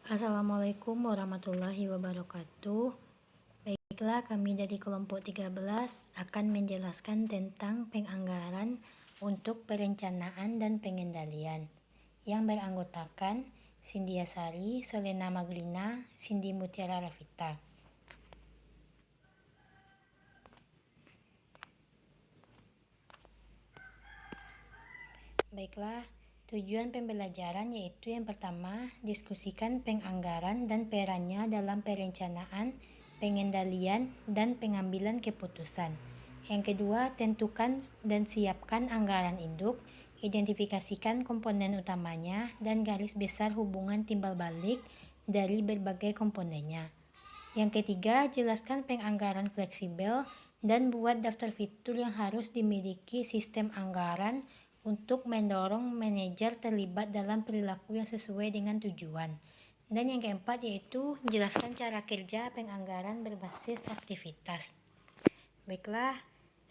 Assalamualaikum warahmatullahi wabarakatuh. Baiklah, kami dari kelompok 13 akan menjelaskan tentang penganggaran untuk perencanaan dan pengendalian yang beranggotakan Cynthia Sari, Solena Maglina, Cindy Mutiara Rafita. Baiklah, tujuan pembelajaran yaitu yang pertama, diskusikan penganggaran dan perannya dalam perencanaan, pengendalian, dan pengambilan keputusan. Yang kedua, tentukan dan siapkan anggaran induk, identifikasikan komponen utamanya, dan garis besar hubungan timbal balik dari berbagai komponennya. Yang ketiga, jelaskan penganggaran fleksibel dan buat daftar fitur yang harus dimiliki sistem anggaran untuk mendorong manajer terlibat dalam perilaku yang sesuai dengan tujuan. Dan yang keempat yaitu jelaskan cara kerja penganggaran berbasis aktivitas. Baiklah,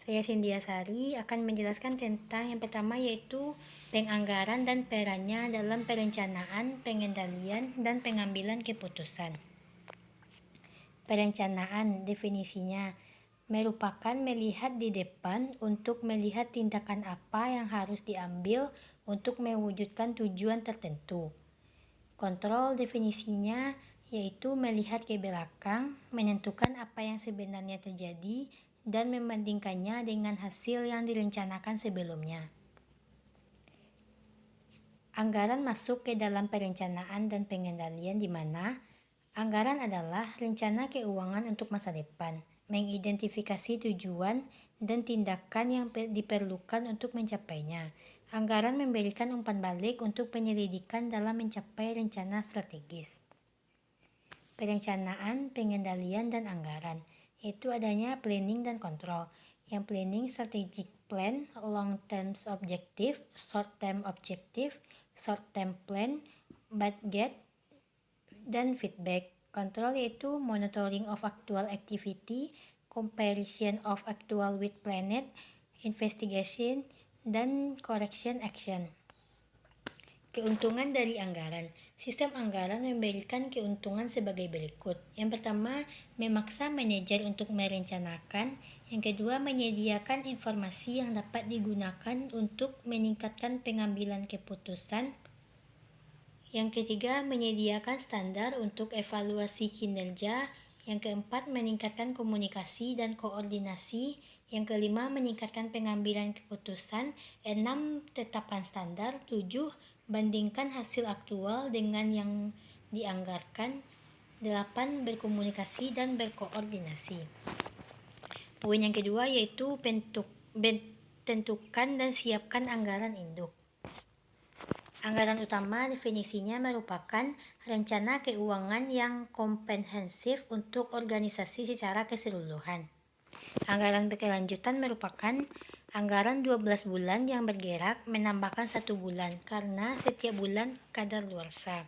saya Cynthia Sari akan menjelaskan tentang yang pertama yaitu penganggaran dan perannya dalam perencanaan, pengendalian, dan pengambilan keputusan. Perencanaan definisinya merupakan melihat di depan untuk melihat tindakan apa yang harus diambil untuk mewujudkan tujuan tertentu. Kontrol definisinya yaitu melihat ke belakang, menentukan apa yang sebenarnya terjadi, dan membandingkannya dengan hasil yang direncanakan sebelumnya. Anggaran masuk ke dalam perencanaan dan pengendalian di mana anggaran adalah rencana keuangan untuk masa depan, mengidentifikasi tujuan dan tindakan yang diperlukan untuk mencapainya. Anggaran memberikan umpan balik untuk penyelidikan dalam mencapai rencana strategis. Perencanaan, pengendalian, dan anggaran, yaitu adanya planning dan kontrol. Yang planning strategic plan, long term objective, short term objective, short term plan, budget, dan feedback. Kontrol yaitu monitoring of actual activity, comparison of actual with planned, investigation, dan correction action. Keuntungan dari anggaran. Sistem anggaran memberikan keuntungan sebagai berikut. Yang pertama, memaksa manajer untuk merencanakan. Yang kedua, menyediakan informasi yang dapat digunakan untuk meningkatkan pengambilan keputusan. Yang ketiga, menyediakan standar untuk evaluasi kinerja. Yang keempat, meningkatkan komunikasi dan koordinasi. Yang kelima, meningkatkan pengambilan keputusan. 6, tetapkan standar. 7, bandingkan hasil aktual dengan yang dianggarkan. 8, berkomunikasi dan berkoordinasi. Poin yang kedua yaitu tentukan dan siapkan anggaran induk. Anggaran utama definisinya merupakan rencana keuangan yang komprehensif untuk organisasi secara keseluruhan. Anggaran berkelanjutan merupakan anggaran 12 bulan yang bergerak menambahkan 1 bulan karena setiap bulan kadaluarsa.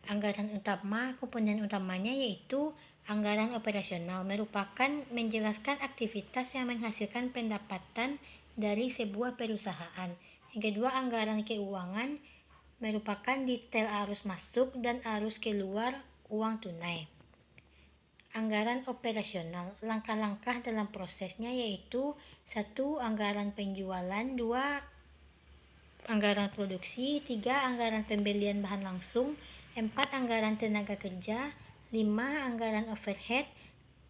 Anggaran utama, komponen utamanya yaitu anggaran operasional merupakan menjelaskan aktivitas yang menghasilkan pendapatan dari sebuah perusahaan. Yang kedua, anggaran keuangan merupakan detail arus masuk dan arus keluar uang tunai. Anggaran operasional, langkah-langkah dalam prosesnya yaitu 1. Anggaran penjualan, 2. Anggaran produksi, 3. Anggaran pembelian bahan langsung, 4. Anggaran tenaga kerja, 5. Anggaran overhead,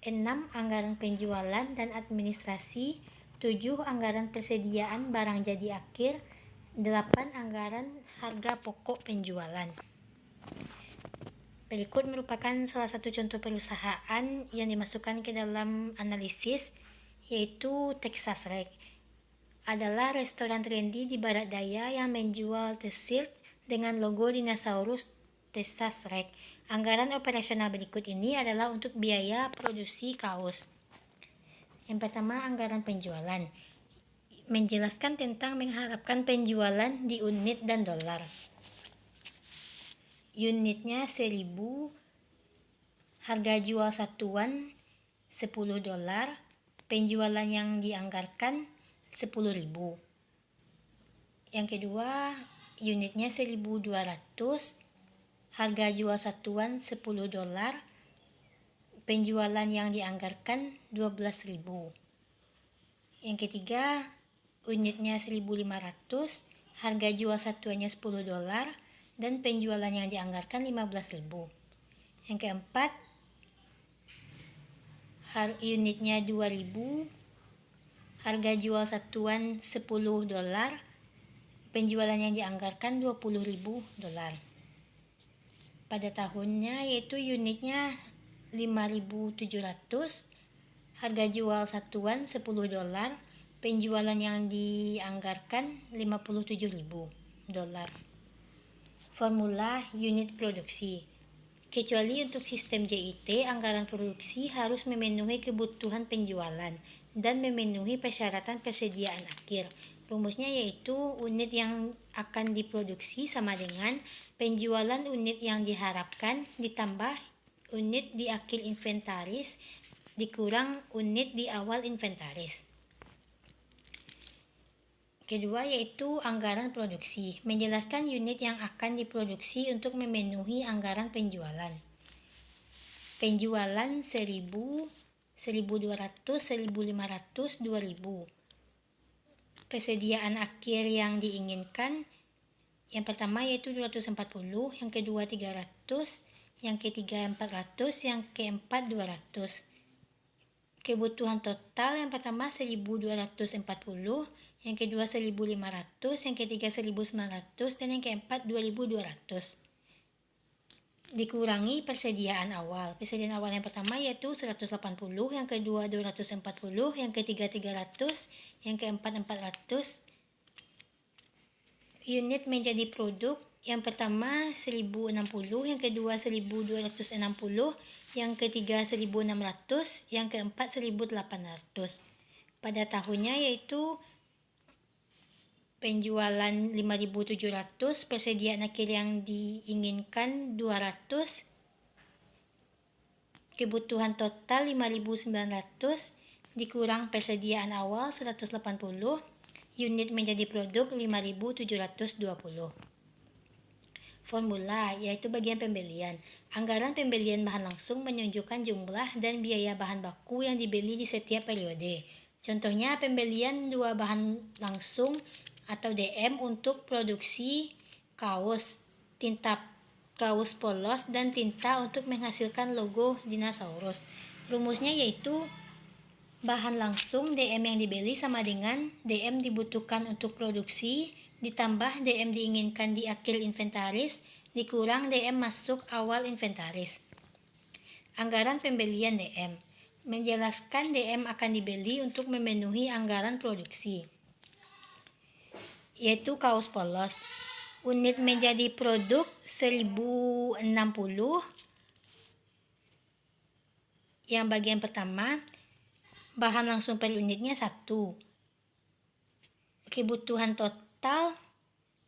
6. Anggaran penjualan dan administrasi, 7. Anggaran persediaan barang jadi akhir, 8. Anggaran harga pokok penjualan. Berikut merupakan salah satu contoh perusahaan yang dimasukkan ke dalam analisis, yaitu Texas Rec. Adalah restoran trendy di barat daya yang menjual t-shirt dengan logo dinosaurus Texas Rec. Anggaran operasional berikut ini adalah untuk biaya produksi kaos. Yang pertama, anggaran penjualan. Menjelaskan tentang mengharapkan penjualan di unit dan dolar. Unitnya 1000, harga jual satuan 10 dolar, penjualan yang dianggarkan 10.000. Yang kedua, unitnya 1200, harga jual satuan $10, penjualan yang dianggarkan 12.000. Yang ketiga, unitnya 1.500, harga jual satuannya $10, dan penjualan yang dianggarkan 15.000. Yang keempat, unitnya 2.000, harga jual satuan $10, penjualan yang dianggarkan $20.000. Pada tahunnya yaitu unitnya 5.700, harga jual satuan $10, penjualan yang dianggarkan $57.000. Formula unit produksi. Kecuali untuk sistem JIT, anggaran produksi harus memenuhi kebutuhan penjualan dan memenuhi persyaratan persediaan akhir. Rumusnya yaitu unit yang akan diproduksi sama dengan penjualan unit yang diharapkan ditambah unit di akhir inventaris dikurang unit di awal inventaris. Kedua yaitu anggaran produksi, menjelaskan unit yang akan diproduksi untuk memenuhi anggaran penjualan. Penjualan 1.000, 1.200, 1.500, 2.000. Persediaan akhir yang diinginkan, yang pertama yaitu 240, yang kedua 300, yang ketiga 400, yang keempat 200. Kebutuhan total yang pertama 1.240, yang kedua 1.500, yang ketiga 1.900, dan yang keempat 2.200. Dikurangi persediaan awal. Persediaan awal yang pertama yaitu 180, yang kedua 240, yang ketiga 300, yang keempat 400. Unit menjadi produk yang pertama 1.060, yang kedua 1.260, yang ketiga 1.600, yang keempat 1.800. Pada tahunnya yaitu penjualan 5.700, persediaan akhir yang diinginkan 200, kebutuhan total 5.900, dikurang persediaan awal 180, unit menjadi produk 5.720. Formula yaitu bagian pembelian. Anggaran pembelian bahan langsung menunjukkan jumlah dan biaya bahan baku yang dibeli di setiap periode. Contohnya pembelian 2 bahan langsung atau DM untuk produksi kaos, tinta kaos polos, dan tinta untuk menghasilkan logo dinosaurus. Rumusnya yaitu bahan langsung DM yang dibeli sama dengan DM dibutuhkan untuk produksi ditambah DM diinginkan di akhir inventaris dikurang DM masuk awal inventaris. Anggaran pembelian DM menjelaskan DM akan dibeli untuk memenuhi anggaran produksi, yaitu kaos polos. Unit menjadi produk 1.060. Yang bagian pertama, bahan langsung per unitnya 1. Kebutuhan total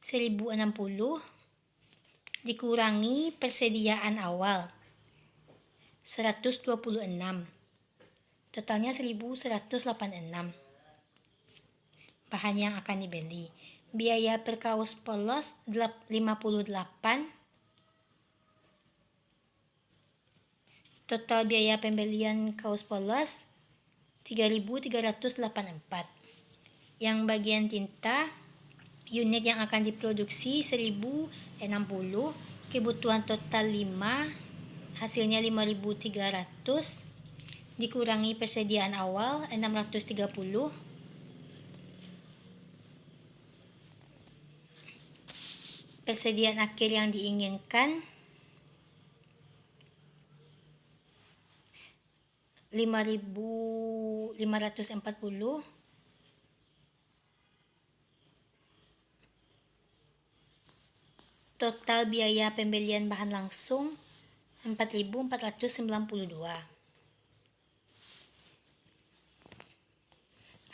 1.060 dikurangi persediaan awal 126. Totalnya 1.186. Bahan yang akan dibeli. Biaya per kaos polos 58. Total biaya pembelian kaos polos 3.384. Yang bagian tinta, unit yang akan diproduksi 1.060, kebutuhan total 5, hasilnya 5.300, dikurangi persediaan awal 630. Persediaan akhir yang diinginkan 5.540. Total biaya pembelian bahan langsung 4.492.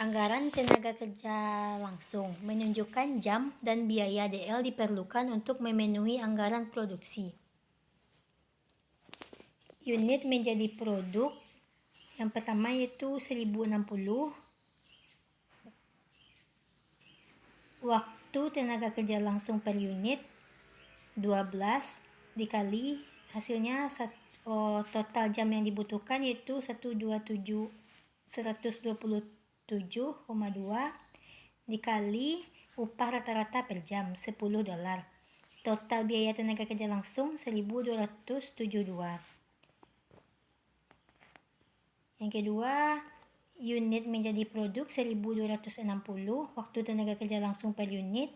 Anggaran tenaga kerja langsung menunjukkan jam dan biaya DL diperlukan untuk memenuhi anggaran produksi. Unit menjadi produk yang pertama yaitu 1.060. Waktu tenaga kerja langsung per unit 12 dikali hasilnya total jam yang dibutuhkan yaitu 127,2 dikali upah rata-rata per jam $10. Total biaya tenaga kerja langsung 1.272. Yang kedua, unit menjadi produk 1.260, waktu tenaga kerja langsung per unit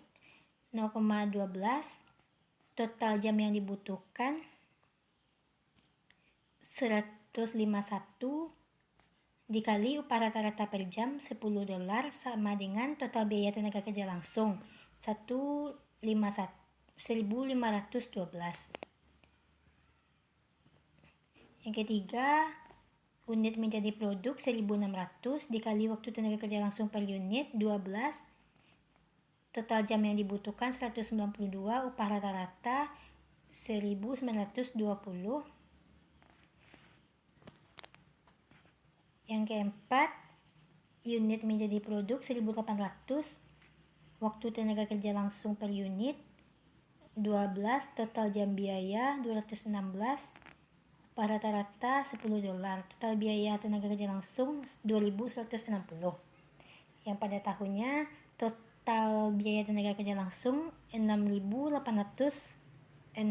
0,12, total jam yang dibutuhkan 151 dikali upah rata-rata per jam $10 sama dengan total biaya tenaga kerja langsung 1.512. Yang ketiga, unit menjadi produk 1.600 dikali waktu tenaga kerja langsung per unit 12, total jam yang dibutuhkan 192, upah rata-rata 1.920. Yang keempat, unit menjadi produk 1.800, waktu tenaga kerja langsung per unit 12, total jam biaya 216, upah rata-rata $10, total biaya tenaga kerja langsung 2.160. Yang pada tahunnya total biaya tenaga kerja langsung 6.864.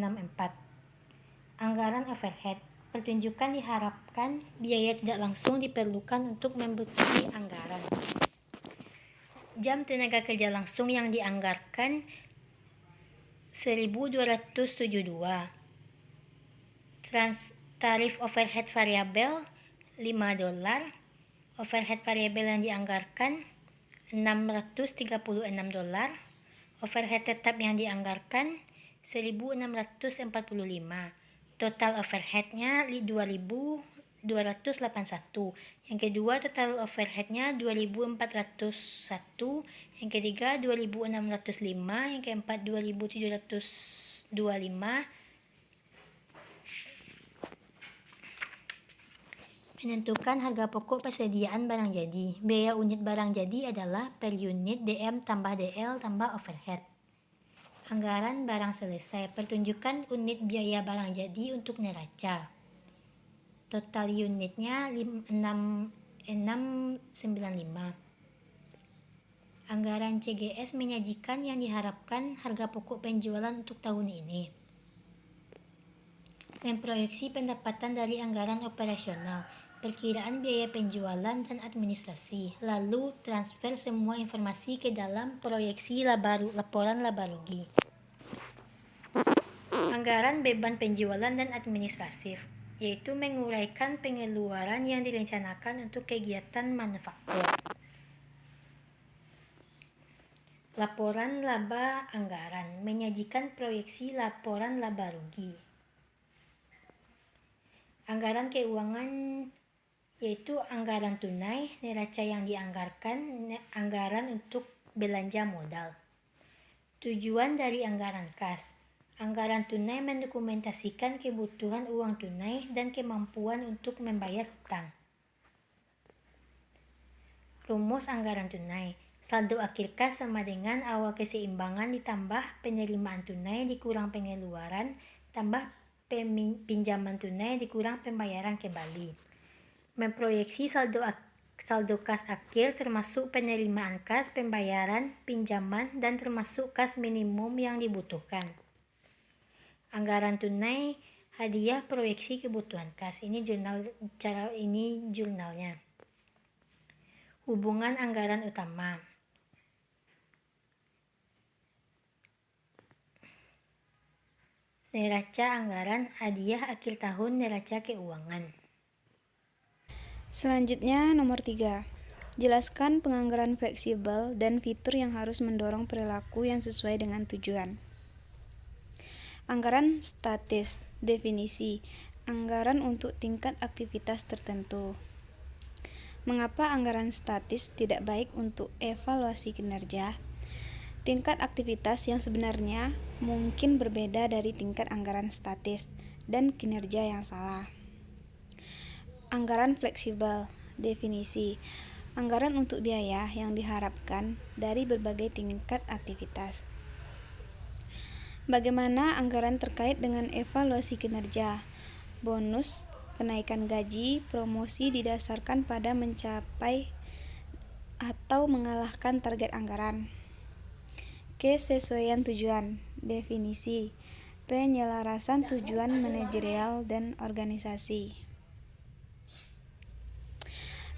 Anggaran overhead. Pertunjukan diharapkan biaya tidak langsung diperlukan untuk membekali anggaran. Jam tenaga kerja langsung yang dianggarkan 1.272. Tarif overhead variabel $5. Overhead variabel yang dianggarkan $636. Overhead tetap yang dianggarkan 1.645. Total overheadnya 2.281. Yang kedua, total overheadnya 2.401. Yang ketiga 2.605. Yang keempat 2.725. Menentukan harga pokok persediaan barang jadi. Biaya unit barang jadi adalah per unit DM tambah DL tambah overhead. Anggaran barang selesai. Pertunjukan unit biaya barang jadi untuk neraca. Total unitnya 695. Anggaran CGS menyajikan yang diharapkan harga pokok penjualan untuk tahun ini. Memproyeksi pendapatan dari anggaran operasional. Perkiraan biaya penjualan dan administrasi, lalu transfer semua informasi ke dalam proyeksi laporan laba rugi. Anggaran beban penjualan dan administratif, yaitu menguraikan pengeluaran yang direncanakan untuk kegiatan manufaktur. Laporan laba anggaran, menyajikan proyeksi laporan laba rugi. Anggaran keuangan yaitu anggaran tunai, neraca yang dianggarkan, anggaran untuk belanja modal. Tujuan dari anggaran kas. Anggaran tunai mendokumentasikan kebutuhan uang tunai dan kemampuan untuk membayar hutang. Rumus anggaran tunai. Saldo akhir kas sama dengan awal keseimbangan ditambah penerimaan tunai dikurang pengeluaran tambah pinjaman tunai dikurang pembayaran kembali. Memproyeksi saldo kas akhir termasuk penerimaan kas, pembayaran, pinjaman, dan termasuk kas minimum yang dibutuhkan. Anggaran tunai, hadiah, proyeksi kebutuhan kas. Ini jurnalnya. Hubungan anggaran utama. Neraca anggaran, hadiah akhir tahun, neraca keuangan. Selanjutnya nomor 3. Jelaskan penganggaran fleksibel dan fitur yang harus mendorong perilaku yang sesuai dengan tujuan. Anggaran statis. Definisi. Anggaran untuk tingkat aktivitas tertentu. Mengapa anggaran statis tidak baik untuk evaluasi kinerja? Tingkat aktivitas yang sebenarnya mungkin berbeda dari tingkat anggaran statis dan kinerja yang salah. Anggaran fleksibel. Definisi. Anggaran untuk biaya yang diharapkan dari berbagai tingkat aktivitas. Bagaimana anggaran terkait dengan evaluasi kinerja? Bonus, kenaikan gaji, promosi didasarkan pada mencapai atau mengalahkan target anggaran. Kesesuaian tujuan. Definisi: penyelarasan tujuan manajerial dan organisasi.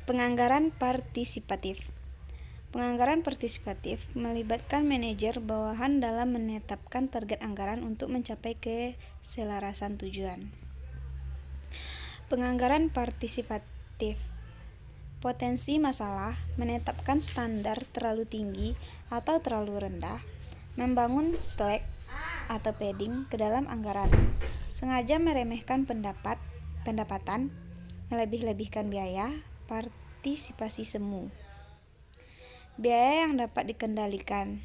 Penganggaran partisipatif. Penganggaran partisipatif melibatkan manajer bawahan dalam menetapkan target anggaran untuk mencapai keselarasan tujuan. Penganggaran partisipatif. Potensi masalah: menetapkan standar terlalu tinggi atau terlalu rendah, membangun slack atau padding ke dalam anggaran, sengaja meremehkan pendapatan, melebih-lebihkan biaya, partisipasi semu. Biaya yang dapat dikendalikan.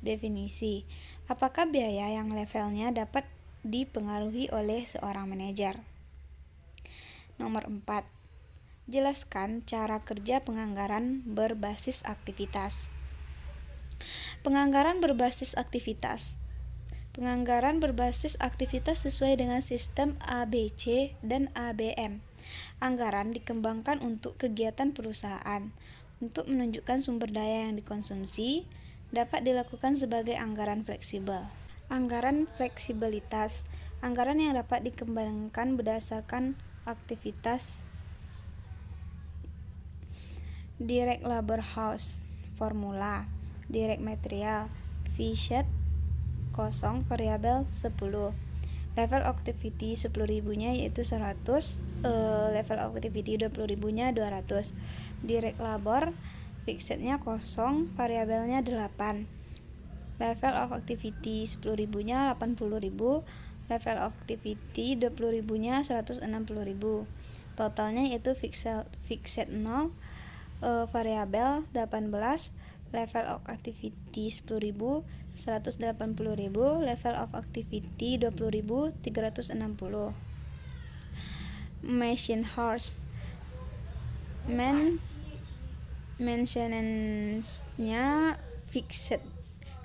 Definisi: apakah biaya yang levelnya dapat dipengaruhi oleh seorang manajer? Nomor 4. Jelaskan cara kerja penganggaran berbasis aktivitas. Penganggaran berbasis aktivitas. Penganggaran berbasis aktivitas sesuai dengan sistem ABC dan ABM. Anggaran dikembangkan untuk kegiatan perusahaan. Untuk menunjukkan sumber daya yang dikonsumsi, dapat dilakukan sebagai anggaran fleksibel. Anggaran fleksibilitas. Anggaran yang dapat dikembangkan berdasarkan aktivitas. Direct labor hours. Formula: direct material, fee-sheet, kosong, variabel 10. Level activity 10.000-nya yaitu 100, level activity 20.000-nya 200. Direct labor, fixed-nya kosong, variabelnya 8. Level of activity 10.000-nya 80.000, level of activity 20.000-nya 160.000. Totalnya yaitu fixed 0, variabel 18, level of activity 10.000 180.000, level of activity 20.000 360. Machine horse. Maintenance-nya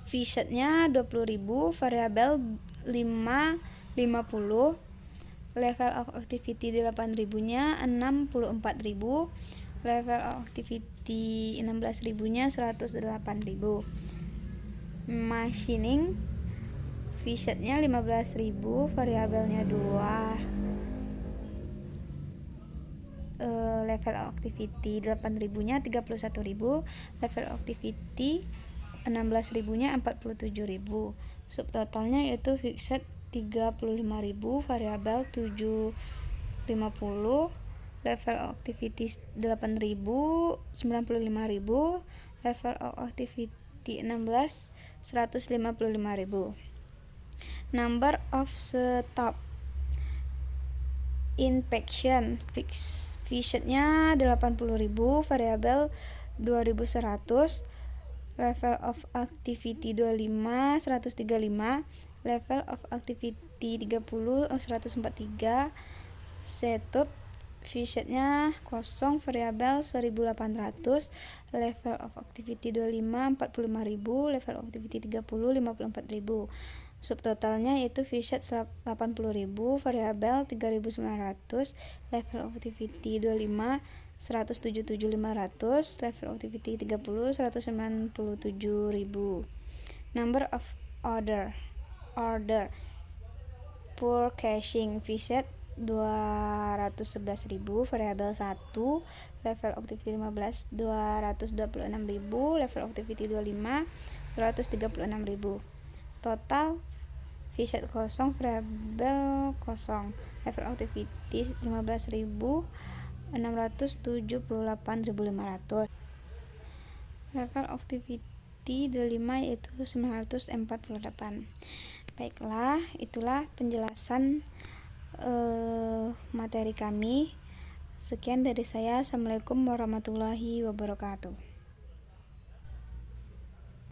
fixed-nya 20.000, variabel 50, level of activity 8.000-nya 64.000, level of activity 16.000-nya 108.000. Machining, fixed-nya 15.000, variabelnya 2. Level of activity 8.000-nya 31.000, level of activity 16.000-nya 47.000. Subtotalnya yaitu fixed 35.000, variabel 750, level of activity 8.000 95.000, level of activity 16 155.000. Number of stop. Inspection, fixed-nya 80.000, variabel 2.100, level of activity 25 135, level of activity 30 143. Setup, fixed-nya kosong, variabel 1.800, level of activity 25 45.000, level of activity 30 54.000. Subtotalnya yaitu fixed 80.000, variabel 3.900, level of activity 25 177.500, level of activity 30 197.000. Number of order purchasing, fixed 211.000, variabel 1, level of activity 15 226.000, level of activity 25 236.000. Total fixed kosong, variabel kosong, level of activity 15.000 678.500, level of activity 25 yaitu 948. Baiklah, itulah penjelasan materi kami. Sekian dari saya. Assalamualaikum warahmatullahi wabarakatuh.